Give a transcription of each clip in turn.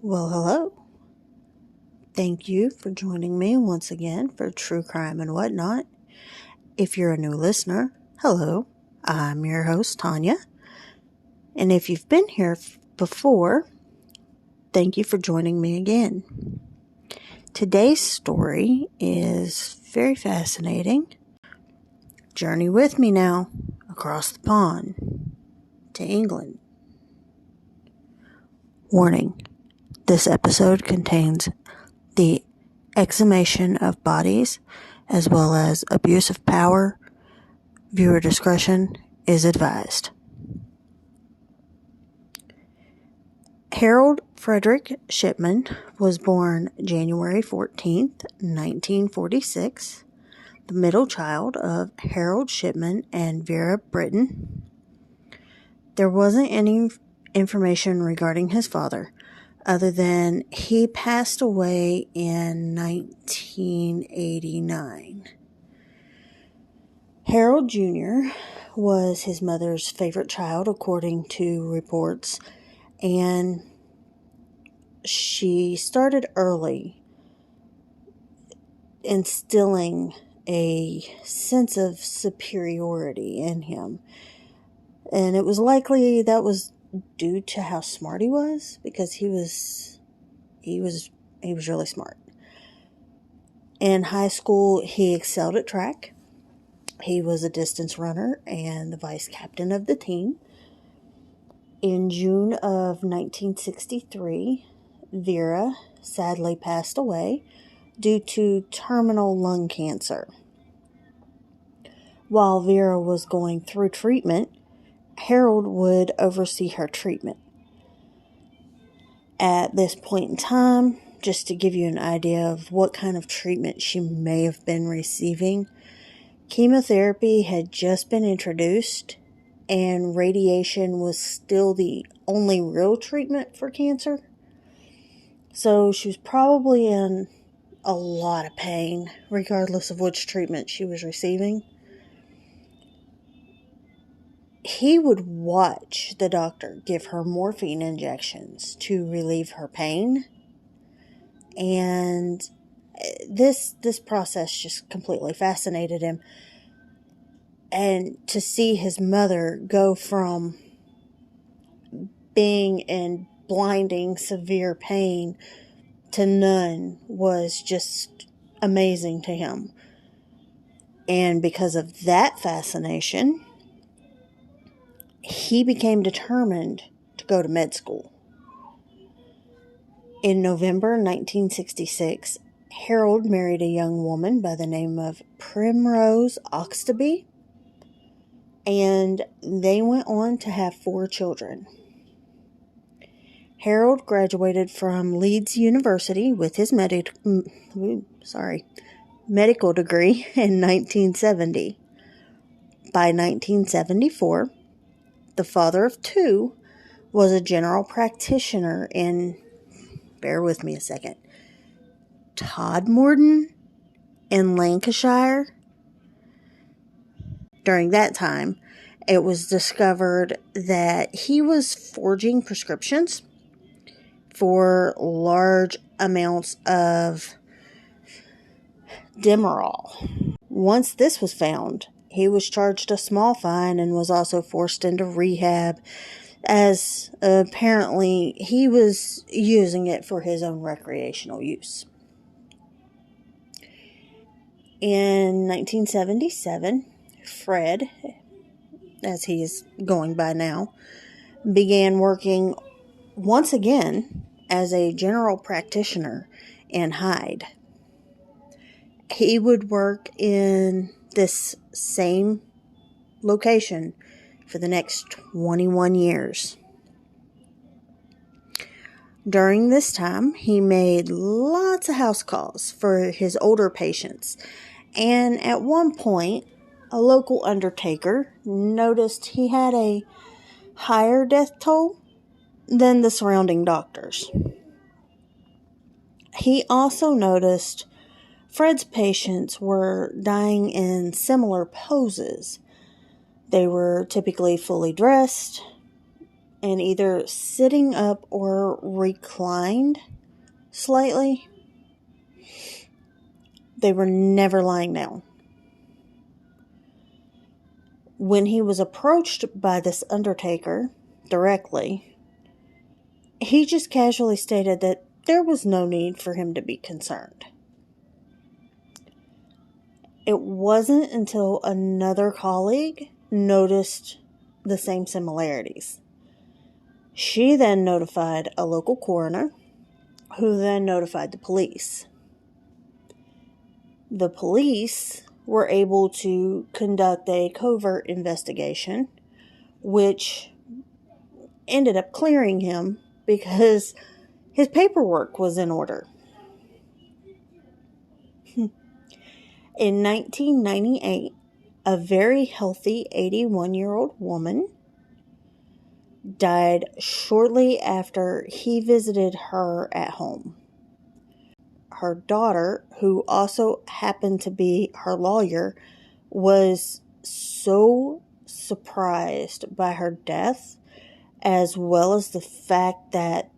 Well, hello. Thank you for joining me once again for True Crime and Whatnot. If you're a new listener, hello. I'm your host, Tanya. And if you've been here before, thank you for joining me again. Today's story is very fascinating. Journey with me now across the pond to England. Warning, this episode contains the exhumation of bodies as well as abuse of power. Viewer discretion is advised. Harold Frederick Shipman was born January 14th, 1946, the middle child of Harold Shipman and Vera Britton. There wasn't any information regarding his father, other than he passed away in 1989. Harold Jr. was his mother's favorite child, according to reports, and she started early instilling a sense of superiority in him. And it was likely that was due to how smart he was, because he was really smart. In high school, he excelled at track. He was a distance runner and the vice captain of the team. In June of 1963, Vera sadly passed away due to terminal lung cancer. While Vera was going through treatment, Harold would oversee her treatment. At this point in time, just to give you an idea of what kind of treatment she may have been receiving, chemotherapy had just been introduced, and radiation was still the only real treatment for cancer. So she was probably in a lot of pain, regardless of which treatment she was receiving. He would watch the doctor give her morphine injections to relieve her pain. And this process just completely fascinated him. And to see his mother go from being in blinding, severe pain to none was just amazing to him. And because of that fascination, he became determined to go to med school. In November 1966, Harold married a young woman by the name of Primrose Oxtoby, and they went on to have 4 children. Harold graduated from Leeds University with his medical degree in 1970. By 1974, the father of 2 was a general practitioner in, bear with me a second, Todmorden in Lancashire. During that time, it was discovered that he was forging prescriptions for large amounts of Demerol. Once this was found, he was charged a small fine and was also forced into rehab, as apparently he was using it for his own recreational use. In 1977, Fred, as he is going by now, began working once again as a general practitioner in Hyde. He would work in this same location for the next 21 years. During this time, he made lots of house calls for his older patients, and at one point, a local undertaker noticed he had a higher death toll than the surrounding doctors. He also noticed Fred's patients were dying in similar poses. They were typically fully dressed, and either sitting up or reclined slightly. They were never lying down. When he was approached by this undertaker directly, he just casually stated that there was no need for him to be concerned. It wasn't until another colleague noticed the same similarities. She then notified a local coroner, who then notified the police. The police were able to conduct a covert investigation, which ended up clearing him because his paperwork was in order. In 1998, a very healthy 81-year-old woman died shortly after he visited her at home. Her daughter, who also happened to be her lawyer, was so surprised by her death, as well as the fact that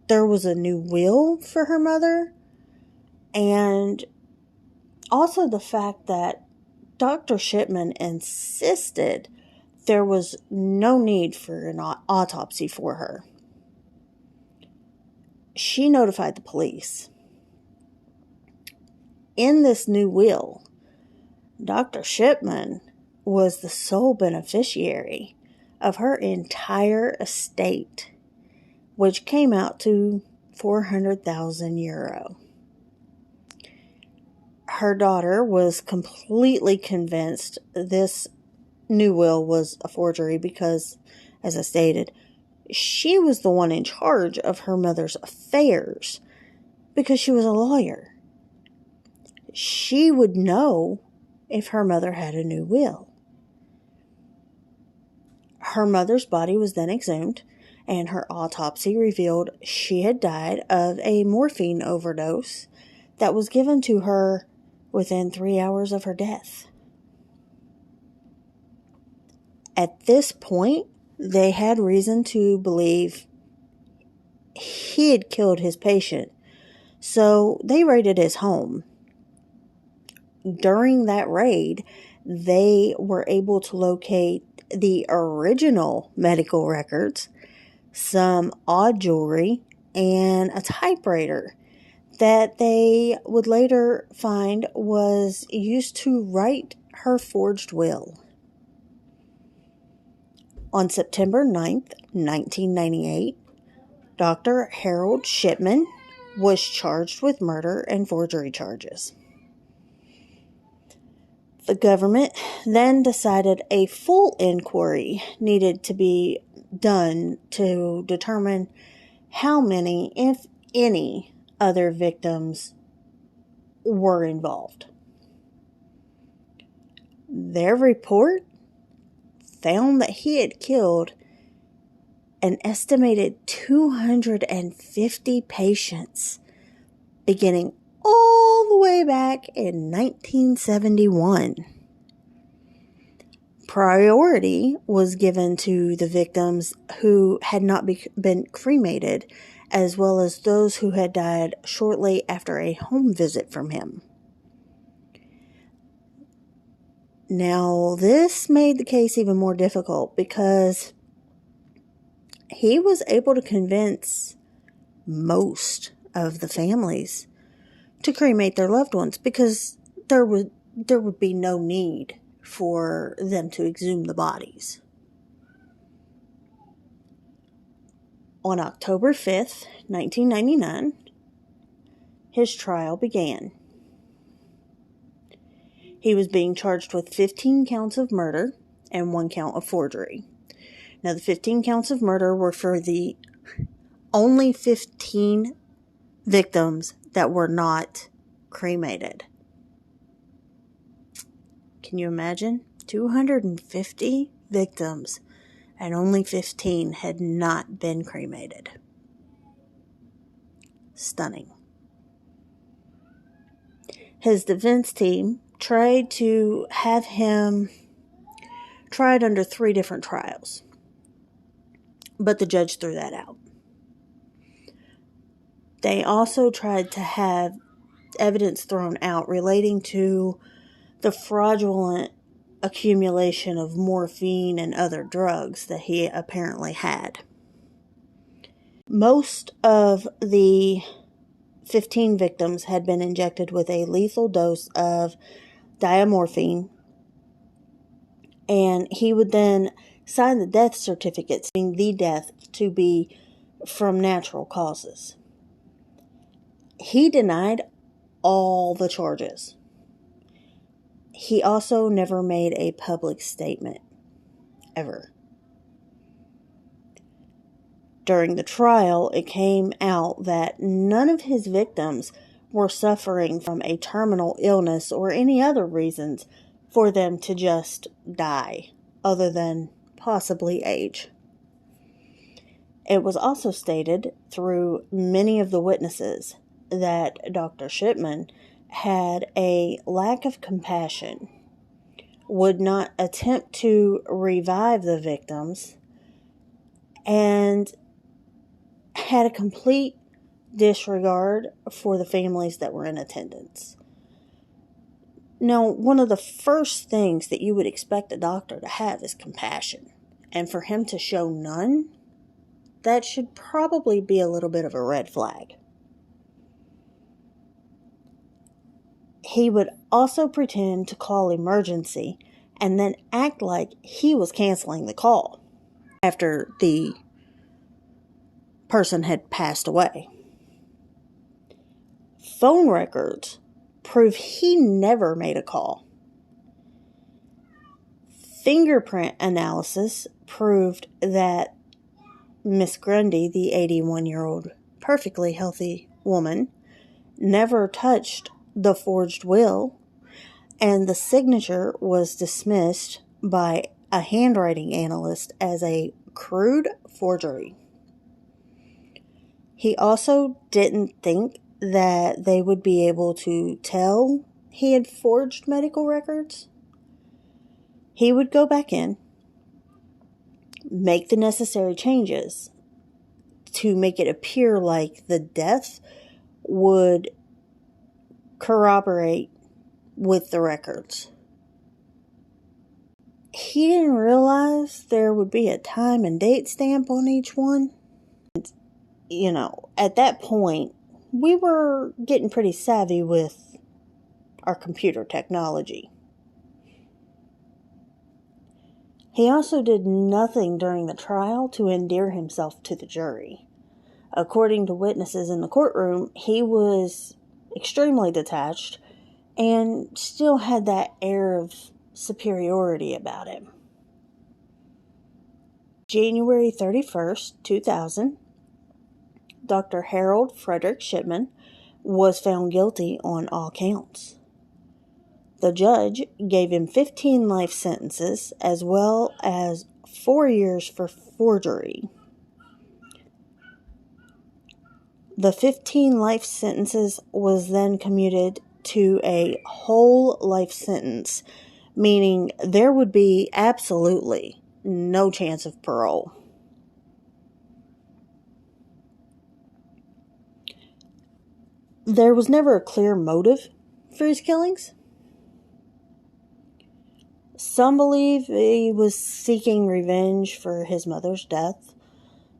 there was a new will for her mother, and also the fact that Dr. Shipman insisted there was no need for an autopsy for her. She notified the police. In this new will, Dr. Shipman was the sole beneficiary of her entire estate, which came out to €400,000. Her daughter was completely convinced this new will was a forgery because, as I stated, she was the one in charge of her mother's affairs because she was a lawyer. She would know if her mother had a new will. Her mother's body was then exhumed, and her autopsy revealed she had died of a morphine overdose that was given to her within 3 hours of her death. At this point, they had reason to believe he had killed his patient, so they raided his home. During that raid, they were able to locate the original medical records, some odd jewelry, and a typewriter that they would later find was used to write her forged will. On September 9th, 1998, Dr. Harold Shipman was charged with murder and forgery charges. The government then decided a full inquiry needed to be done to determine how many, if any, other victims were involved. Their report found that he had killed an estimated 250 patients, beginning all the way back in 1971. Priority was given to the victims who had not been cremated, as well as those who had died shortly after a home visit from him. Now, this made the case even more difficult because he was able to convince most of the families to cremate their loved ones because there would be no need for them to exhume the bodies. On October 5th, 1999, his trial began. He was being charged with 15 counts of murder and 1 count of forgery. Now, the 15 counts of murder were for the only 15 victims that were not cremated. Can you imagine? 250 victims and only 15 had not been cremated. Stunning. His defense team tried to have him tried under 3 different trials. but the judge threw that out. They also tried to have evidence thrown out relating to the fraudulent accumulation of morphine and other drugs that he apparently had. Most of the 15 victims had been injected with a lethal dose of diamorphine, and he would then sign the death certificates, saying the death to be from natural causes. He denied all the charges. He also never made a public statement, ever. During the trial, it came out that none of his victims were suffering from a terminal illness or any other reasons for them to just die, other than possibly age. It was also stated through many of the witnesses that Dr. Shipman had a lack of compassion, would not attempt to revive the victims, and had a complete disregard for the families that were in attendance. Now, one of the first things that you would expect a doctor to have is compassion. And for him to show none, that should probably be a little bit of a red flag. He would also pretend to call emergency and then act like he was canceling the call after the person had passed away. Phone records prove he never made a call. Fingerprint analysis proved that Miss Grundy, the 81-year-old perfectly healthy woman, never touched the forged will, and the signature was dismissed by a handwriting analyst as a crude forgery. He also didn't think that they would be able to tell he had forged medical records. He would go back in, make the necessary changes to make it appear like the death would corroborate with the records. He didn't realize there would be a time and date stamp on each one. You know, at that point, we were getting pretty savvy with our computer technology. He also did nothing during the trial to endear himself to the jury. According to witnesses in the courtroom, he was extremely detached and still had that air of superiority about him. January 31st, 2000, Dr. Harold Frederick Shipman was found guilty on all counts. The judge gave him 15 life sentences as well as 4 years for forgery. The 15 life sentences was then commuted to a whole life sentence, meaning there would be absolutely no chance of parole. There was never a clear motive for his killings. Some believe he was seeking revenge for his mother's death.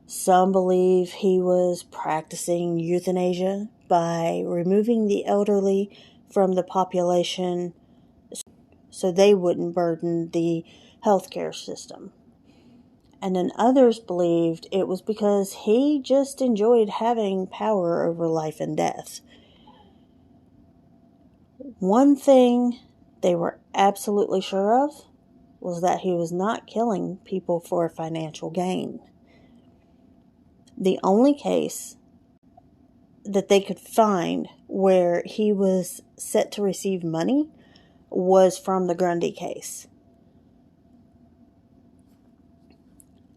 Some believe he was practicing euthanasia by removing the elderly from the population so they wouldn't burden the healthcare system. And then others believed it was because he just enjoyed having power over life and death. One thing they were absolutely sure of was that he was not killing people for financial gain. The only case that they could find where he was set to receive money was from the Grundy case.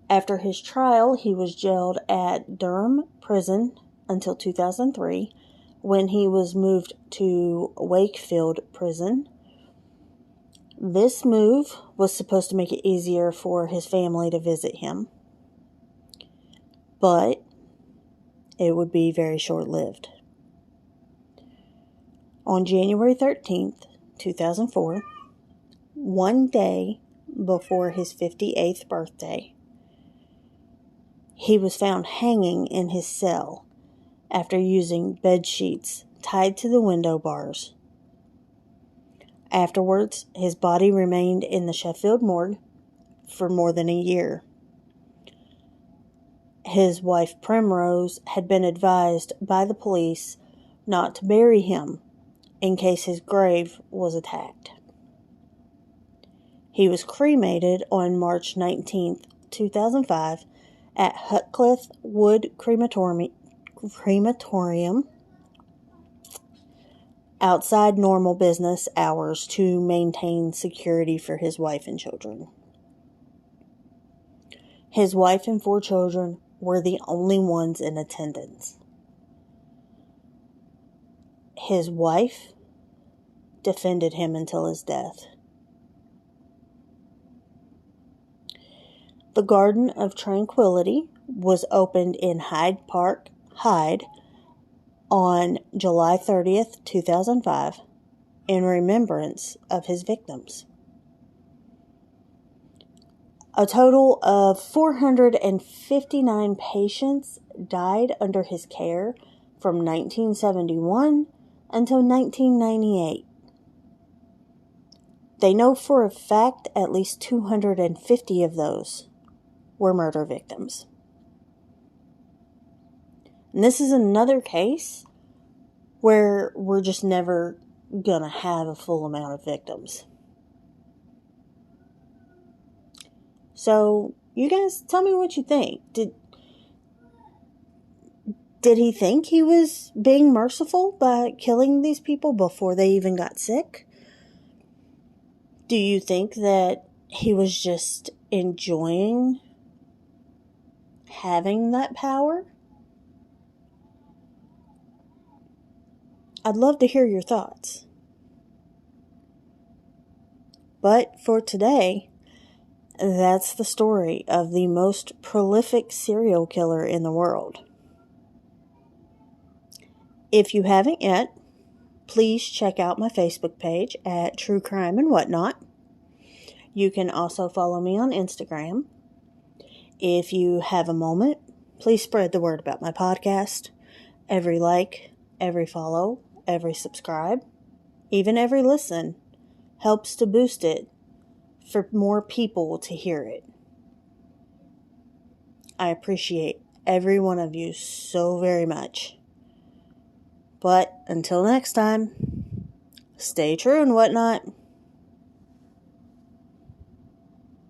After his trial, he was jailed at Durham Prison until 2003, when he was moved to Wakefield Prison. This move was supposed to make it easier for his family to visit him. but it would be very short-lived. On January 13th, 2004, one day before his 58th birthday, he was found hanging in his cell after using bed sheets tied to the window bars. Afterwards, his body remained in the Sheffield morgue for more than a year. His wife Primrose had been advised by the police not to bury him in case his grave was attacked. He was cremated on March 19th, 2005 at Hutcliffe Wood Crematorium outside normal business hours to maintain security for his wife and children. His wife and 4 children were the only ones in attendance. His wife defended him until his death. The Garden of Tranquility was opened in Hyde Park, Hyde, on July 30th, 2005, in remembrance of his victims. A total of 459 patients died under his care from 1971 until 1998. They know for a fact at least 250 of those were murder victims. And this is another case where we're just never gonna have a full amount of victims. So, you guys tell me what you think. Did he think he was being merciful by killing these people before they even got sick? Do you think that he was just enjoying having that power? I'd love to hear your thoughts. But for today, that's the story of the most prolific serial killer in the world. If you haven't yet, please check out my Facebook page at True Crime and Whatnot. You can also follow me on Instagram. If you have a moment, please spread the word about my podcast. Every like, every follow, every subscribe, even every listen helps to boost it for more people to hear it. I appreciate every one of you so very much. But until next time, stay true and whatnot.